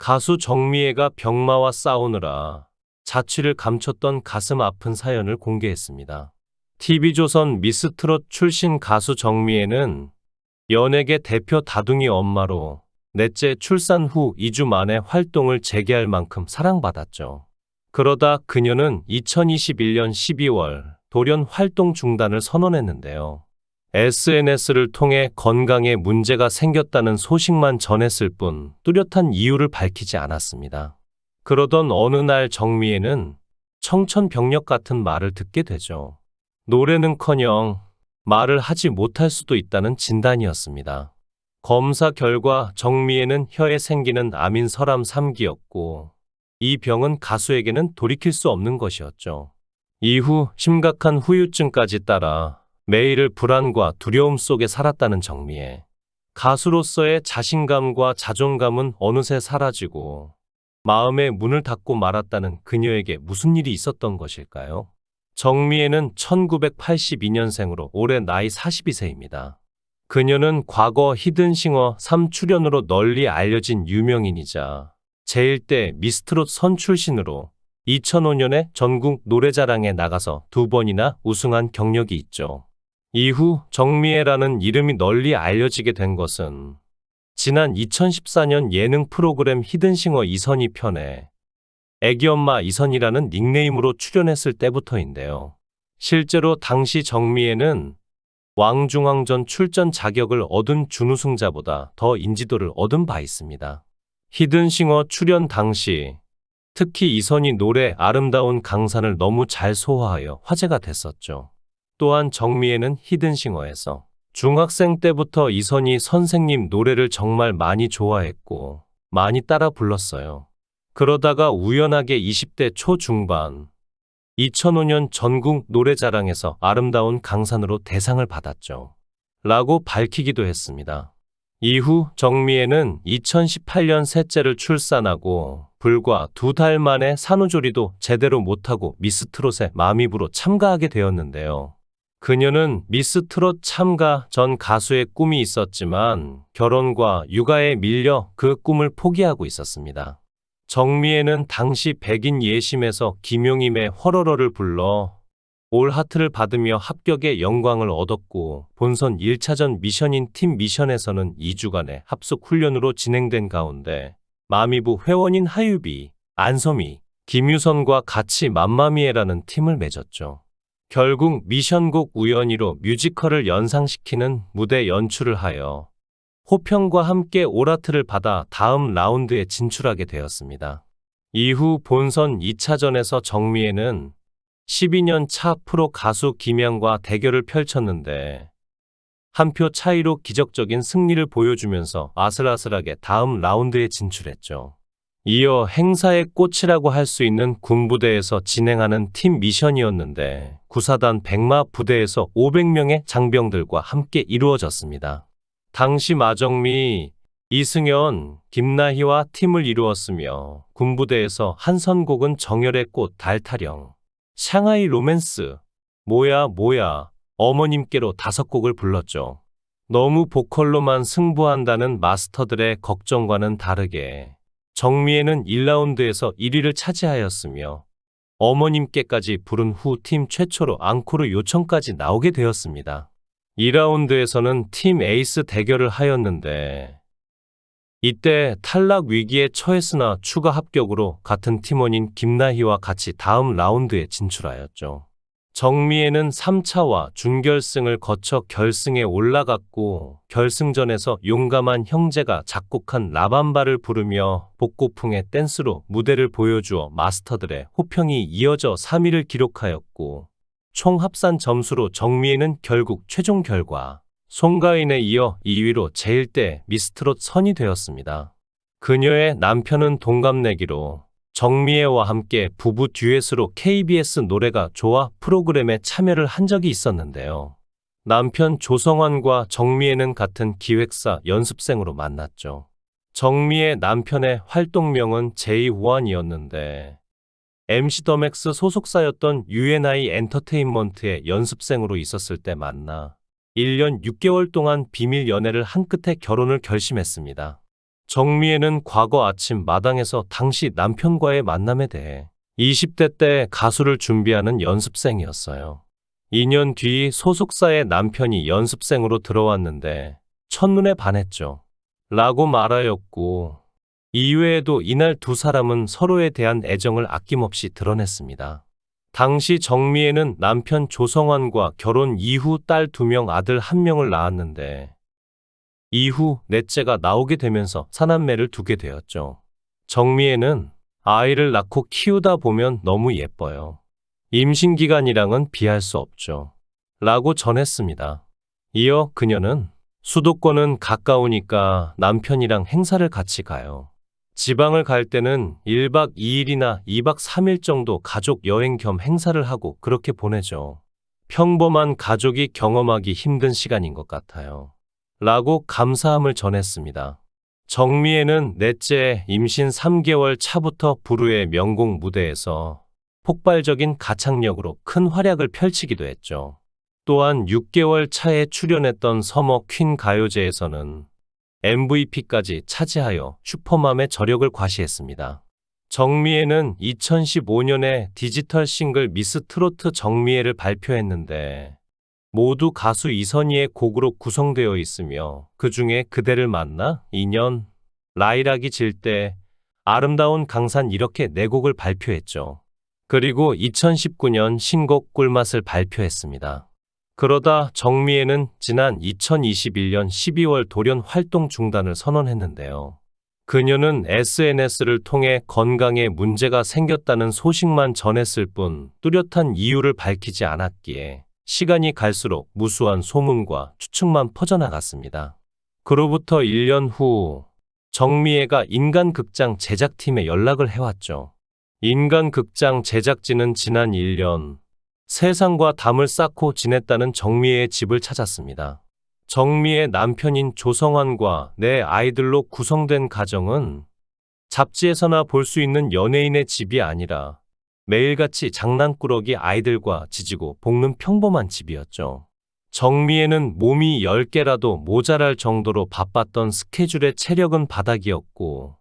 가수 정미애가 병마와 싸우느라 자취를 감췄던 가슴 아픈 사연을 공개했습니다. TV조선 미스트롯 출신 가수 정미애는 연예계 대표 다둥이 엄마로 넷째 출산 후 2주 만에 활동을 재개할 만큼 사랑받았죠. 그러다 그녀는 2021년 12월 돌연 활동 중단을 선언했는데요. SNS를 통해 건강에 문제가 생겼다는 소식만 전했을 뿐 뚜렷한 이유를 밝히지 않았습니다. 그러던 어느 날 정미애는 청천벽력 같은 말을 듣게 되죠. 노래는커녕 말을 하지 못할 수도 있다는 진단이었습니다. 검사 결과 정미애는 혀에 생기는 암인 설암 3기였고 이 병은 가수에게는 돌이킬 수 없는 것이었죠. 이후 심각한 후유증까지 따라 매일을 불안과 두려움 속에 살았다는 정미애. 가수로서의 자신감과 자존감은 어느새 사라지고 마음의 문을 닫고 말았다는 그녀에게 무슨 일이 있었던 것일까요? 정미애는 1982년생으로 올해 나이 42세입니다. 그녀는 과거 히든싱어 3 출연으로 널리 알려진 유명인이자 제1대 미스트롯 선 출신으로 2005년에 전국 노래자랑에 나가서 2번이나 우승한 경력이 있죠. 이후 정미애라는 이름이 널리 알려지게 된 것은 지난 2014년 예능 프로그램 히든싱어 이선희 편에 애기엄마 이선희라는 닉네임으로 출연했을 때부터인데요. 실제로 당시 정미애는 왕중왕전 출전 자격을 얻은 준우승자보다 더 인지도를 얻은 바 있습니다. 히든싱어 출연 당시 특히 이선희 노래 아름다운 강산을 너무 잘 소화하여 화제가 됐었죠. 또한 정미애는 히든싱어에서 중학생 때부터 이선희 선생님 노래를 정말 많이 좋아했고 많이 따라 불렀어요. 그러다가 우연하게 20대 초중반 2005년 전국 노래자랑에서 아름다운 강산으로 대상을 받았죠. 라고 밝히기도 했습니다. 이후 정미애는 2018년 셋째를 출산하고 불과 2달 만에 산후조리도 제대로 못하고 미스트롯에 마미부로 참가하게 되었는데요. 그녀는 미스트롯 참가 전 가수의 꿈이 있었지만 결혼과 육아에 밀려 그 꿈을 포기하고 있었습니다. 정미애는 당시 백인 예심에서 김용임의 헐어러를 불러 올 하트를 받으며 합격의 영광을 얻었고 본선 1차전 미션인 팀 미션에서는 2주간의 합숙 훈련으로 진행된 가운데 마미부 회원인 하유비, 안소미, 김유선과 같이 맘마미에라는 팀을 맺었죠. 결국 미션곡 우연히로 뮤지컬을 연상시키는 무대 연출을 하여 호평과 함께 오라트를 받아 다음 라운드에 진출하게 되었습니다. 이후 본선 2차전에서 정미애는 12년 차 프로 가수 김양과 대결을 펼쳤는데 한 표 차이로 기적적인 승리를 보여주면서 아슬아슬하게 다음 라운드에 진출했죠. 이어 행사의 꽃이라고 할 수 있는 군부대에서 진행하는 팀 미션이었는데 구사단 백마 부대에서 500명의 장병들과 함께 이루어졌습니다. 당시 마정미, 이승연, 김나희와 팀을 이루었으며 군부대에서 한 선곡은 정열의 꽃 달타령, 샹하이 로맨스, 뭐야 뭐야, 어머님께로 5곡을 불렀죠. 너무 보컬로만 승부한다는 마스터들의 걱정과는 다르게 정미애는 1라운드에서 1위를 차지하였으며 어머님께까지 부른 후 팀 최초로 앙코르 요청까지 나오게 되었습니다. 2라운드에서는 팀 에이스 대결을 하였는데 이때 탈락 위기에 처했으나 추가 합격으로 같은 팀원인 김나희와 같이 다음 라운드에 진출하였죠. 정미애는 3차와 준결승을 거쳐 결승에 올라갔고 결승전에서 용감한 형제가 작곡한 라밤바를 부르며 복고풍의 댄스로 무대를 보여주어 마스터들의 호평이 이어져 3위를 기록하였고 총 합산 점수로 정미애는 결국 최종 결과 송가인에 이어 2위로 제1대 미스트롯 선이 되었습니다. 그녀의 남편은 동갑내기로 정미애와 함께 부부 듀엣으로 KBS 노래가 좋아 프로그램에 참여를 한 적이 있었는데요. 남편 조성환과 정미애는 같은 기획사 연습생으로 만났죠. 정미애 남편의 활동명은 제이호안이었는데 MC 더맥스 소속사였던 UNI 엔터테인먼트의 연습생으로 있었을 때 만나 1년 6개월 동안 비밀 연애를 한 끝에 결혼을 결심했습니다. 정미애는 과거 아침 마당에서 당시 남편과의 만남에 대해 20대 때 가수를 준비하는 연습생이었어요. 2년 뒤 소속사의 남편이 연습생으로 들어왔는데 첫눈에 반했죠. 라고 말하였고, 이외에도 이날 두 사람은 서로에 대한 애정을 아낌없이 드러냈습니다. 당시 정미애는 남편 조성환과 결혼 이후 딸 2명, 아들 1명을 낳았는데 이후 넷째가 나오게 되면서 사남매를 두게 되었죠. 정미애는 아이를 낳고 키우다 보면 너무 예뻐요. 임신기간이랑은 비할 수 없죠. 라고 전했습니다. 이어 그녀는 수도권은 가까우니까 남편이랑 행사를 같이 가요. 지방을 갈 때는 1박 2일이나 2박 3일 정도 가족 여행 겸 행사를 하고 그렇게 보내죠. 평범한 가족이 경험하기 힘든 시간인 것 같아요. 라고 감사함을 전했습니다. 정미애는 넷째 임신 3개월 차부터 부르의 명곡 무대에서 폭발적인 가창력으로 큰 활약을 펼치기도 했죠. 또한 6개월 차에 출연했던 서머 퀸 가요제에서는 MVP까지 차지하여 슈퍼맘의 저력을 과시했습니다. 정미애는 2015년에 디지털 싱글 미스 트로트 정미애를 발표했는데 모두 가수 이선희의 곡으로 구성되어 있으며 그 중에 그대를 만나, 인연, 라이락이 질 때, 아름다운 강산 이렇게 4곡을 발표했죠. 그리고 2019년 신곡 꿀맛을 발표했습니다. 그러다 정미애는 지난 2021년 12월 돌연 활동 중단을 선언했는데요. 그녀는 SNS를 통해 건강에 문제가 생겼다는 소식만 전했을 뿐 뚜렷한 이유를 밝히지 않았기에 시간이 갈수록 무수한 소문과 추측만 퍼져나갔습니다. 그로부터 1년 후 정미애가 인간극장 제작팀에 연락을 해왔죠. 인간극장 제작진은 지난 1년 세상과 담을 쌓고 지냈다는 정미애의 집을 찾았습니다. 정미애 남편인 조성환과 내 아이들로 구성된 가정은 잡지에서나 볼 수 있는 연예인의 집이 아니라 매일같이 장난꾸러기 아이들과 지지고 볶는 평범한 집이었죠. 정미애는 몸이 10개라도 모자랄 정도로 바빴던 스케줄에 체력은 바닥이었고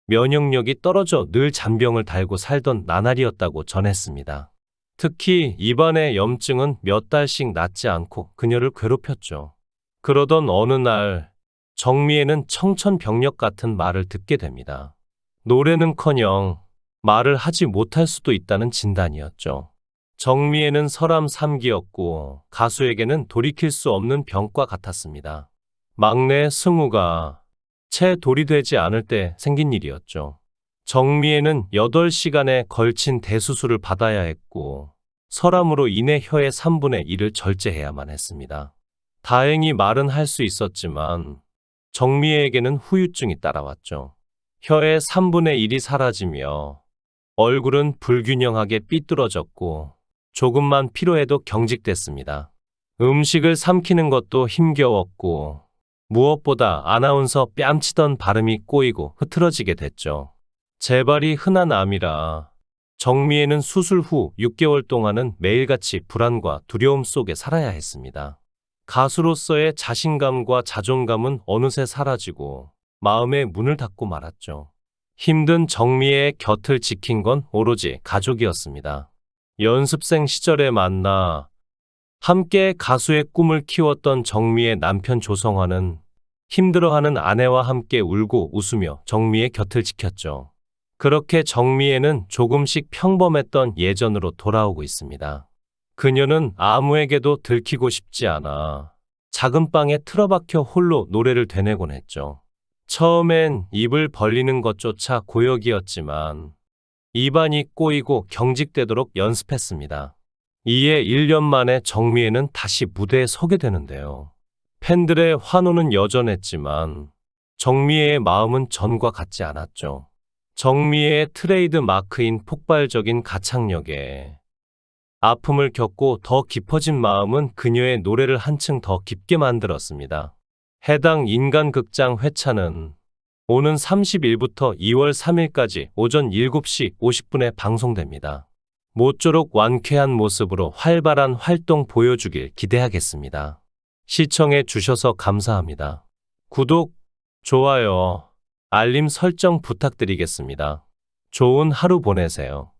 면역력이 떨어져 늘 잔병을 달고 살던 나날이었다고 전했습니다. 특히 입안의 염증은 몇 달씩 낫지 않고 그녀를 괴롭혔죠. 그러던 어느 날 정미애는 청천벽력 같은 말을 듣게 됩니다. 노래는커녕 말을 하지 못할 수도 있다는 진단이었죠. 정미애는 서람 3기였고 가수에게는 돌이킬 수 없는 병과 같았습니다. 막내 승우가 채 돌이 되지 않을 때 생긴 일이었죠. 정미애는 8시간에 걸친 대수술을 받아야 했고 설암으로 인해 혀의 3분의 1을 절제해야만 했습니다. 다행히 말은 할 수 있었지만 정미애에게는 후유증이 따라왔죠. 혀의 3분의 1이 사라지며 얼굴은 불균형하게 삐뚤어졌고 조금만 피로해도 경직됐습니다. 음식을 삼키는 것도 힘겨웠고 무엇보다 아나운서 뺨치던 발음이 꼬이고 흐트러지게 됐죠. 재발이 흔한 암이라 정미애는 수술 후 6개월 동안은 매일같이 불안과 두려움 속에 살아야 했습니다. 가수로서의 자신감과 자존감은 어느새 사라지고 마음의 문을 닫고 말았죠. 힘든 정미애의 곁을 지킨 건 오로지 가족이었습니다. 연습생 시절에 만나 함께 가수의 꿈을 키웠던 정미애 남편 조성환은 힘들어하는 아내와 함께 울고 웃으며 정미애 곁을 지켰죠. 그렇게 정미애는 조금씩 평범했던 예전으로 돌아오고 있습니다. 그녀는 아무에게도 들키고 싶지 않아 작은 방에 틀어박혀 홀로 노래를 되뇌곤 했죠. 처음엔 입을 벌리는 것조차 고역이었지만 입안이 꼬이고 경직되도록 연습했습니다. 이에 1년 만에 정미애는 다시 무대에 서게 되는데요. 팬들의 환호는 여전했지만 정미애의 마음은 전과 같지 않았죠. 정미애의 트레이드 마크인 폭발적인 가창력에 아픔을 겪고 더 깊어진 마음은 그녀의 노래를 한층 더 깊게 만들었습니다. 해당 인간극장 회차는 오는 30일부터 2월 3일까지 오전 7시 50분에 방송됩니다. 모쪼록 완쾌한 모습으로 활발한 활동 보여주길 기대하겠습니다. 시청해 주셔서 감사합니다. 구독, 좋아요, 알림 설정 부탁드리겠습니다. 좋은 하루 보내세요.